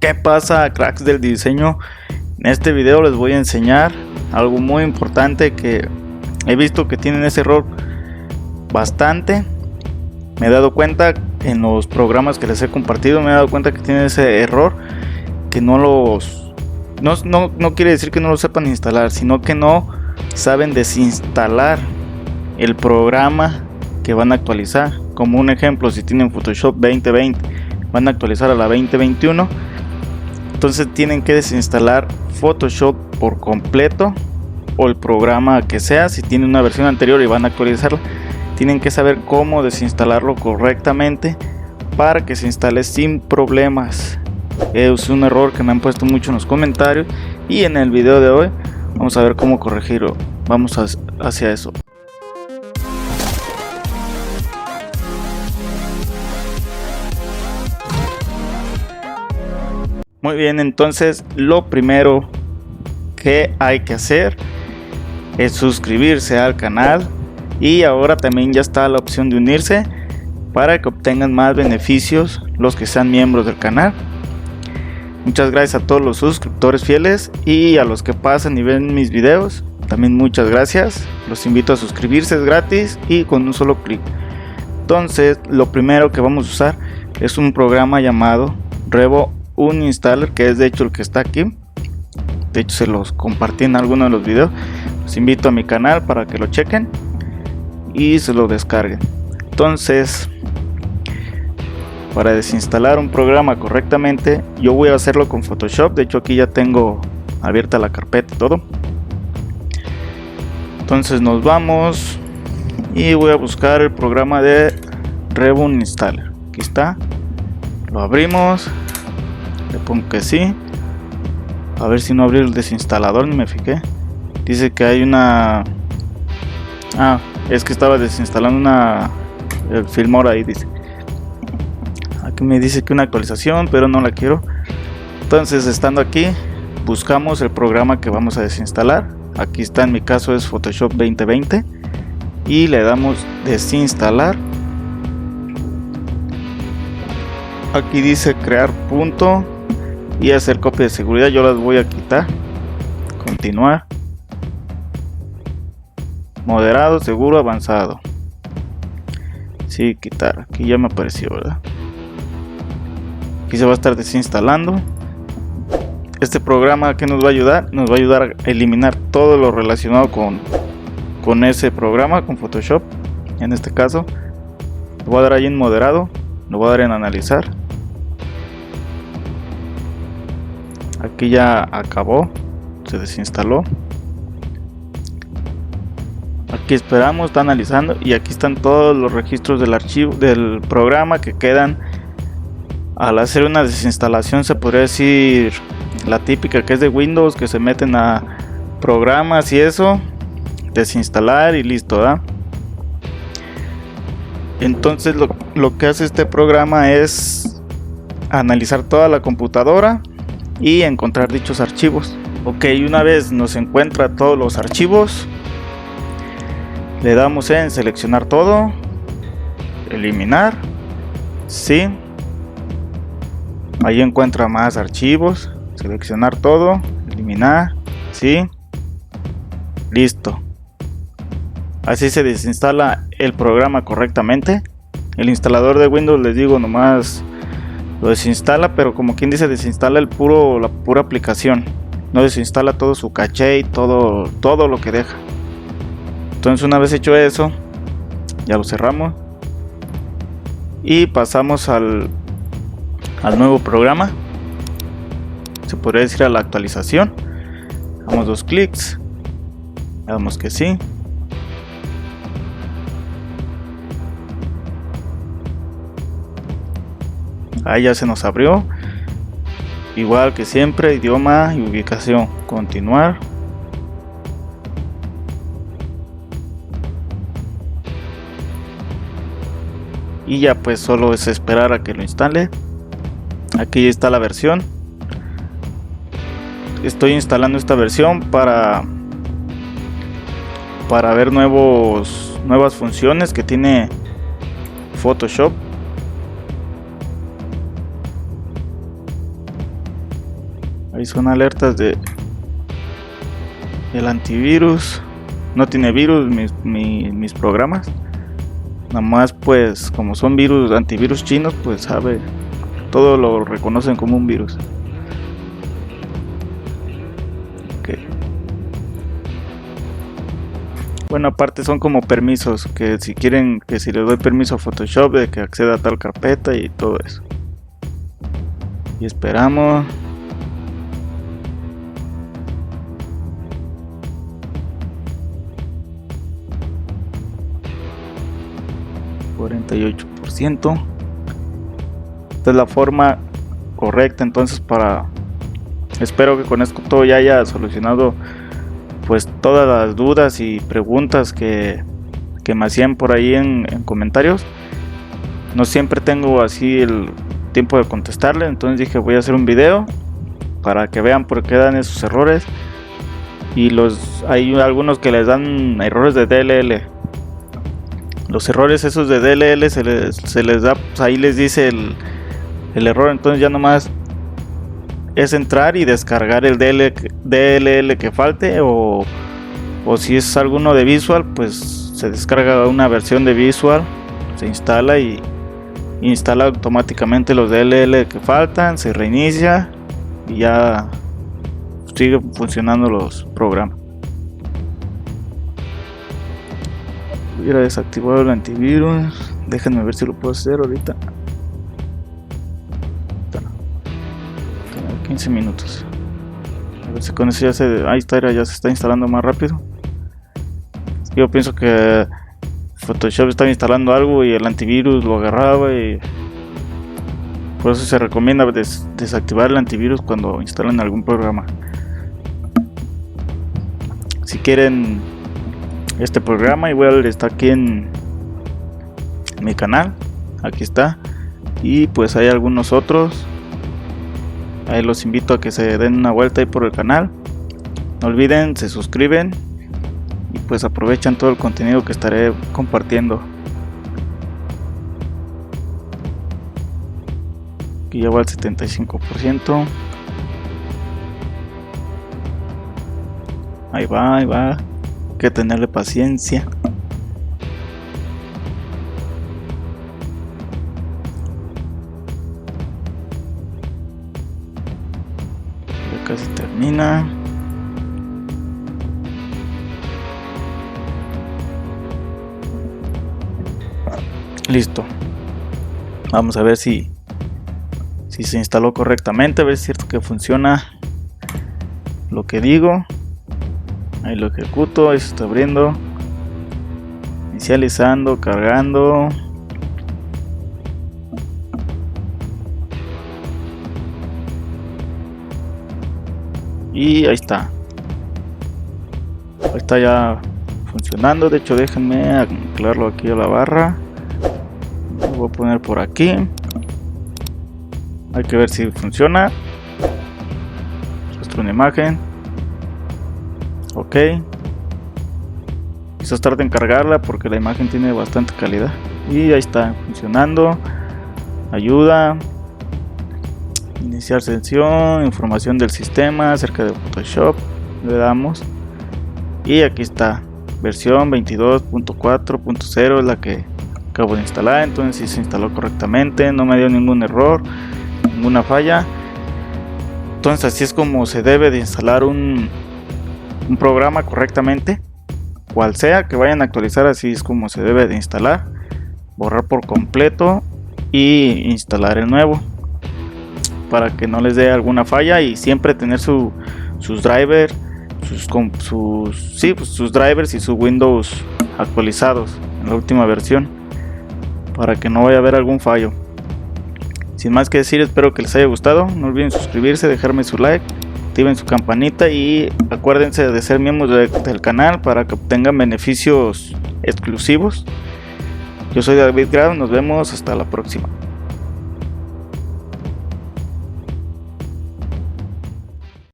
¿Qué pasa, cracks del diseño? En este video les voy a enseñar algo muy importante que he visto que tienen ese error bastante. Me he dado cuenta en los programas que les he compartido, me he dado cuenta que tienen ese error, que no quiere decir que no lo sepan instalar, sino que no saben desinstalar el programa que van a actualizar. Como un ejemplo, si tienen Photoshop 2020, van a actualizar a la 2021, entonces tienen que desinstalar Photoshop por completo o el programa que sea. Si tienen una versión anterior y van a actualizarla, tienen que saber cómo desinstalarlo correctamente para que se instale sin problemas. Es un error que me han puesto mucho en los comentarios, y en el video de hoy vamos a ver cómo corregirlo. Vamos hacia eso. Muy bien, entonces lo primero que hay que hacer es suscribirse al canal, y ahora también ya está la opción de unirse para que obtengan más beneficios los que sean miembros del canal. Muchas gracias a todos los suscriptores fieles y a los que pasan y ven mis videos, también muchas gracias. Los invito a suscribirse, es gratis y con un solo clic. Entonces lo primero que vamos a usar es un programa llamado Revo Uninstaller, que es de hecho el que está aquí. De hecho se los compartí en alguno de los videos. Los invito a mi canal para que lo chequen y se lo descarguen. Entonces, para desinstalar un programa correctamente, yo voy a hacerlo con Photoshop. De hecho aquí ya tengo abierta la carpeta y todo. Entonces nos vamos y voy a buscar el programa de Revo Uninstaller. Aquí está, lo abrimos, le pongo que sí. A ver si no abrí el desinstalador, ni me fijé. Dice que hay una... es que estaba desinstalando el Filmora ahí, dice. Aquí me dice que una actualización, pero no la quiero. Entonces, estando aquí, buscamos el programa que vamos a desinstalar. Aquí está, en mi caso es Photoshop 2020, y le damos desinstalar. Aquí dice crear punto y hacer copia de seguridad. Yo las voy a quitar. Continuar. Moderado, seguro, avanzado. Sí, quitar. Aquí ya me apareció, ¿verdad? Aquí se va a estar desinstalando. Este programa, ¿qué nos va a ayudar? Nos va a ayudar a eliminar todo lo relacionado con ese programa, con Photoshop. En este caso, le voy a dar ahí en moderado, lo voy a dar en analizar. Aquí ya acabó, se desinstaló. Aquí esperamos, está analizando, y aquí están todos los registros del archivo del programa que quedan al hacer una desinstalación. Se podría decir la típica que es de Windows, que se meten a programas y eso, desinstalar y listo, ¿verdad? Entonces lo que hace este programa es analizar toda la computadora y encontrar dichos archivos. Ok, una vez nos encuentra todos los archivos, le damos en seleccionar todo, eliminar, sí. Ahí encuentra más archivos, seleccionar todo, eliminar, sí, listo. Así se desinstala el programa correctamente. El instalador de Windows, les digo, nomás lo desinstala, pero como quien dice, desinstala la pura aplicación, no desinstala todo su caché y todo lo que deja. Entonces, una vez hecho eso, ya lo cerramos y pasamos al nuevo programa. Se podría decir a la actualización. Damos dos clics, le damos que sí. Ahí ya se nos abrió. Igual que siempre, idioma y ubicación. Continuar. Y ya pues solo es esperar a que lo instale. Aquí ya está la versión. Estoy instalando esta versión para ver nuevas funciones que tiene Photoshop. Ahí son alertas de el antivirus. No tiene virus mis programas. Nada más pues como son virus, antivirus chinos, pues sabe, todo lo reconocen como un virus. Okay. Bueno, aparte son como permisos, que si quieren, que si le doy permiso a Photoshop de que acceda a tal carpeta y todo eso. Y esperamos. %. Esta es la forma correcta, entonces espero que con esto todo ya haya solucionado pues todas las dudas y preguntas que me hacían por ahí en comentarios. No siempre tengo así el tiempo de contestarle, entonces dije voy a hacer un video para que vean por qué dan esos errores. Y hay algunos que les dan errores de DLL. Los errores esos de DLL se les da, pues ahí les dice el error, entonces ya nomás es entrar y descargar el DLL que falte, o si es alguno de Visual, pues se descarga una versión de Visual, se instala y instala automáticamente los DLL que faltan, se reinicia y ya sigue funcionando los programas. Hubiera desactivado el antivirus. Déjenme ver si lo puedo hacer ahorita. 15 minutos. A ver si con eso ya ahí está, ya se está instalando más rápido. Yo pienso que Photoshop estaba instalando algo y el antivirus lo agarraba, y por eso se recomienda desactivar el antivirus cuando instalan algún programa. Si quieren este programa, igual está aquí en mi canal, aquí está, y pues hay algunos otros. Ahí los invito a que se den una vuelta ahí por el canal. No olviden, se suscriben y pues aprovechan todo el contenido que estaré compartiendo. Aquí ya va al 75%. Ahí va, hay que tenerle paciencia. Ya casi termina. Listo. Vamos a ver si se instaló correctamente, a ver si es cierto que funciona lo que digo. Ahí lo ejecuto, ahí se está abriendo, inicializando, cargando. Y ahí está. Ahí está ya funcionando. De hecho, déjenme anclarlo aquí a la barra. Lo voy a poner por aquí. Hay que ver si funciona. Muestro una imagen. Ok. Quizás tarde en cargarla porque la imagen tiene bastante calidad. Y ahí está funcionando. Ayuda. Iniciar sesión. Información del sistema acerca de Photoshop. Le damos. Y aquí está. Versión 22.4.0 es la que acabo de instalar. Entonces sí se instaló correctamente. No me dio ningún error. Ninguna falla. Entonces así es como se debe de instalar un programa correctamente, cual sea que vayan a actualizar. Así es como se debe de instalar, borrar por completo y instalar el nuevo para que no les dé alguna falla, y siempre tener sus drivers, sus drivers y sus Windows actualizados en la última versión para que no vaya a haber algún fallo. Sin más que decir, espero que les haya gustado. No olviden suscribirse, dejarme su like, activen su campanita y acuérdense de ser miembros del canal para que obtengan beneficios exclusivos. Yo soy David Grab, nos vemos hasta la próxima.